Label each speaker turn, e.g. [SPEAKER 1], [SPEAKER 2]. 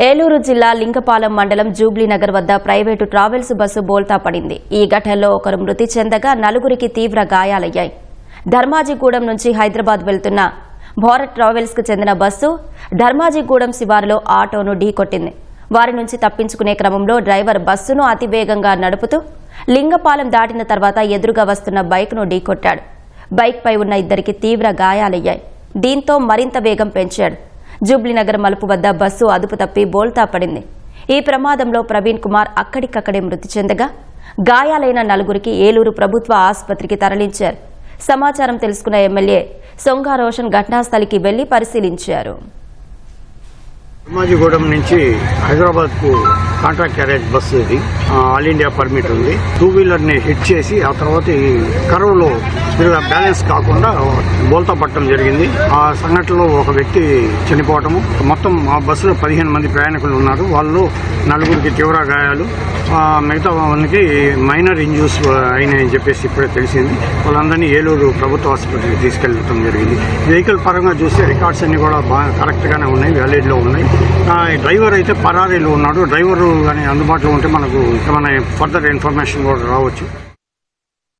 [SPEAKER 1] ఏలూరు జిల్లా లింగపాలెం మండలం జూబ్లీనగర్ వద్ద ప్రైవేటు ట్రావెల్స్ బస్సు బోల్తా పడింది. ఈ ఘటనలో ఒకరు మృతి చెందగా నలుగురికి తీవ్ర గాయాలయ్యాయి. ధర్మాజిగూడెం నుంచి హైదరాబాద్ వెళ్తున్న భారత్ ట్రావెల్స్ కు చెందిన బస్సు ధర్మాజిగూడెం శివారులో ఆటోను ఢీకొట్టింది. వారి నుంచి తప్పించుకునే క్రమంలో డ్రైవర్ బస్సును అతివేగంగా నడుపుతూ లింగపాలెం దాటిన తర్వాత ఎదురుగా వస్తున్న బైక్ను ఢీకొట్టాడు. బైక్ పై ఉన్న ఇద్దరికి తీవ్ర గాయాలయ్యాయి. దీంతో మరింత వేగం పెంచాడు. జూబ్లీనగర్ మలుపు వద్ద బస్సు అదుపు తప్పి బోల్తా పడింది. ఈ ప్రమాదంలో ప్రవీణ్ కుమార్ అక్కడికక్కడే మృతి చెందగా గాయాలైన నలుగురికి ఏలూరు ప్రభుత్వ ఆసుపత్రికి తరలించారు. సమాచారం తెలుసుకున్న ఎమ్మెల్యే సొంగా రోషన్ ఘటనాస్థలికి వెళ్లి పరిశీలించారు.
[SPEAKER 2] ధర్మాజిగూడెం నుంచి హైదరాబాద్ కు కాంట్రాక్ట్ క్యారేజ్ బస్సు ఇది. ఆల్ ఇండియా పర్మిట్ ఉంది. 2-వీలర్ ని హిట్ చేసి ఆ తర్వాత ఈ కరువులో బ్యాలెన్స్ కాకుండా బోల్తా పట్టడం జరిగింది. ఆ సంఘటనలో ఒక వ్యక్తి చనిపోవటము. మొత్తం ఆ బస్సులో 15 మంది ప్రయాణికులు ఉన్నారు. వాళ్ళు నలుగురికి తీవ్ర గాయాలు, మిగతా వాళ్ళకి మైనర్ ఇంజూరీస్ అయినాయని చెప్పేసి ఇప్పుడే తెలిసింది. వాళ్ళందరినీ ఏలూరు ప్రభుత్వ ఆసుపత్రికి తీసుకెళ్లడం జరిగింది. వెహికల్ పరంగా చూస్తే రికార్డ్స్ అన్ని కూడా బాగా కరెక్ట్ గానే ఉన్నాయి, వ్యాలిడ్ లో ఉన్నాయి. డ్రైవర్ అయితే పరారీలో ఉన్నాడు. డ్రైవర్ కానీ అందుబాటులో ఉంటే మనకు ఏమైనా ఫర్దర్ ఇన్ఫర్మేషన్ కూడా రావచ్చు.